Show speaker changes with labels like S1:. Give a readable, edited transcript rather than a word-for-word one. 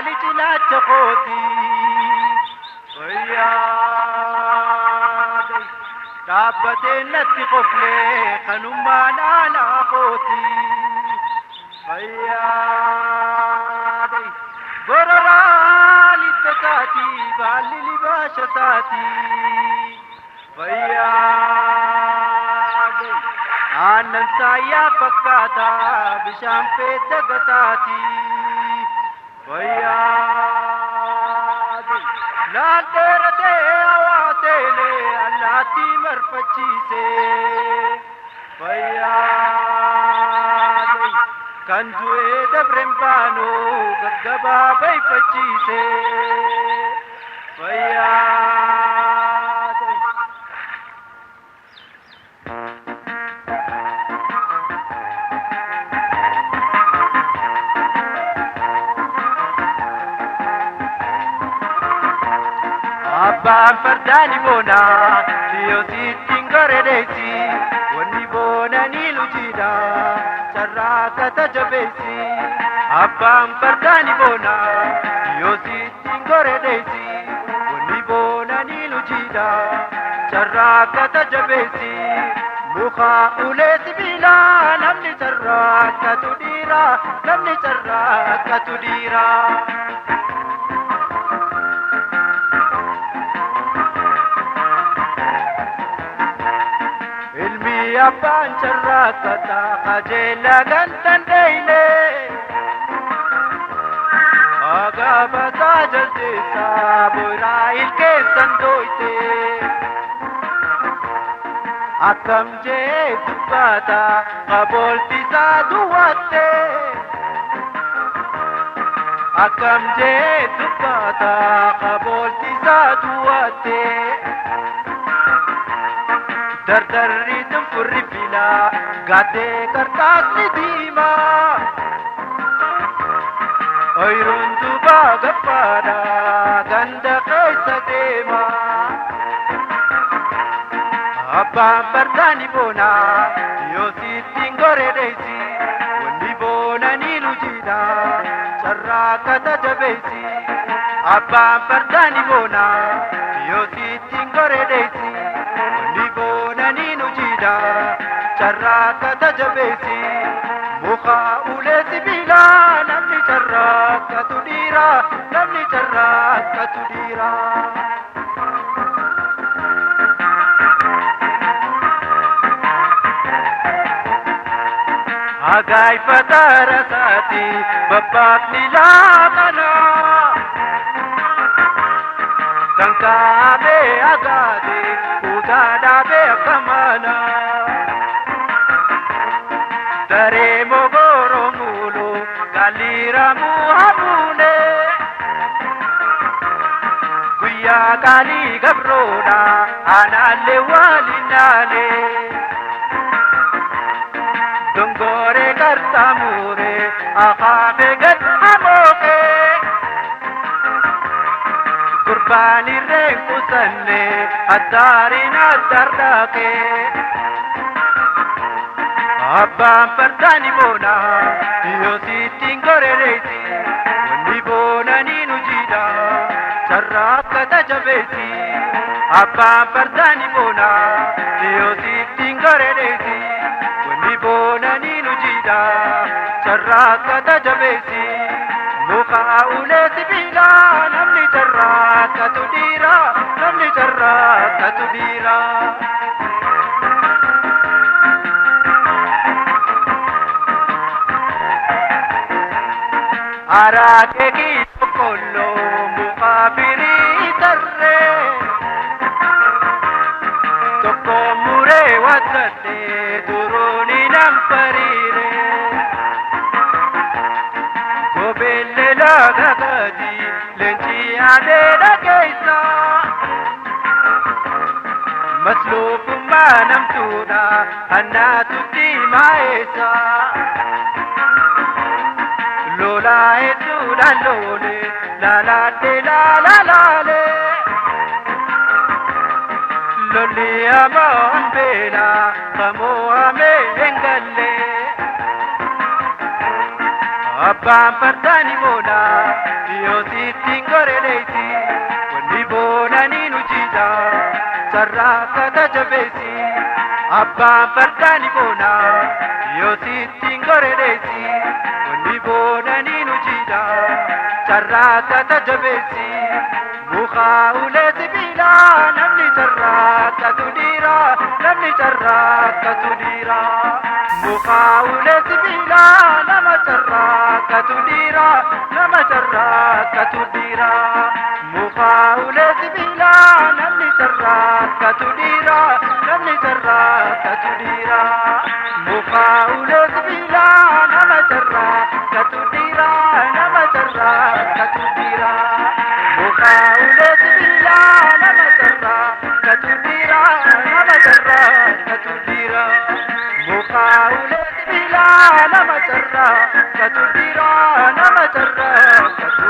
S1: maali cinaacha kooti wayyaadai dhaabbatee natti qoflee kanummaan aanaa kooti wayyaadai gororaan itti taati baalli libaasha taati wayyaadai aannan saayyaa fakkaata bishaan feetta gataati wayyaadai laan dheeratee hawaaseelee allaattii marfachiise wayyaadai kan du'ee dabren baanoo gaggabaa bayfachiise wayyaadai abbaan fardaani boonaa yoo sittiin goredeessi wanni boonanii lujiidha sarraa kata jabeessi abbaan fardaani boonaa yoo sittiin goredeessi wanni boonanii lujiidha sarraa kata jabeessi muka ulee sibiilaa namni sarraa katu dhiira namni sarraa katu dhiira. Abbaan charraakata qajeela gantan deeyne agaabataa jaldeessa boyraa ilkeessan dooyte akkam jee dubbaata qabooltisaa duwwatte akkam jee dubbaata qabooltisaa duwwatte dardarri dunfurri fila gaddee karkaasni diimaa oyruun dubaa gabbaadha ganda keessa deema abbaan fardaani boonaa yoo sittiin goredeessi wanni boonanii lujiidha sarraa kata jabeessi abbaan fardaani boonaa yoo sittiin goredeessi charraa kata jabeessi muka ulee sibiilaa namni charraa katu dhiira namni charraa katu dhiira. Agaayfata rasaati babbaaqni laaqana kan kaa'amee agaade kutaa dhaabee akka mana. Daree mogoro mulu galira muhamune guyyaa qaalii gabroodha aanaalle waalinnaale dongore qarxamure akaafe gad amooke gurbaanirreen qusanne addaarin addardaake abbaan fardaani boonaa yoo sittiin goredeessi wanni boonanii lujiidha sarraa kata jabeessi abbaan fardaani boonaa yoo sittiin goredeessi wanni boonanii lujiidha sarraa kata jabeessi muka ulee sibiilaa namni sarraa katu dhiira namni sarraa katu dhiira. Araake ki kollo mukabiri tarre tokko muree wadde duruni namparire gobelle laga gadi lenchi ade dhageessa masluufu manamtuudha annaatutti maesa lola etuudha lole lalaate lalalaale lolli amaan beela kamoo amee engalle abbaan fardaani boona yoo sittiin goreeleeti wanni boonanii nu jiidha sarraa kata jabeesi abbaan fardaani boona yoo sittiin goreeleeti wanni boonanii nu jiidha sarraa kata jabeesi mukaa ulee sibiilaa namni sarraa katu dhiira namni sarraa katu dhiira mukaa ulee sibiilaa nama sarraa katu dhiira nama sarraa katu dhiira mukaa ulee sibiilaa namni sarraa katu dhiira namni sarraa katu dhiira mukaa ulee sibiilaa nama sarraa katu dhiira nama sarraa katu dhiira mukaa ulee sibiilaa nama sarraa katu dhiira nama sarraa katu dhiira mukaa ulee sibiilaa nama sarraa katu dhiira nama sarraa katu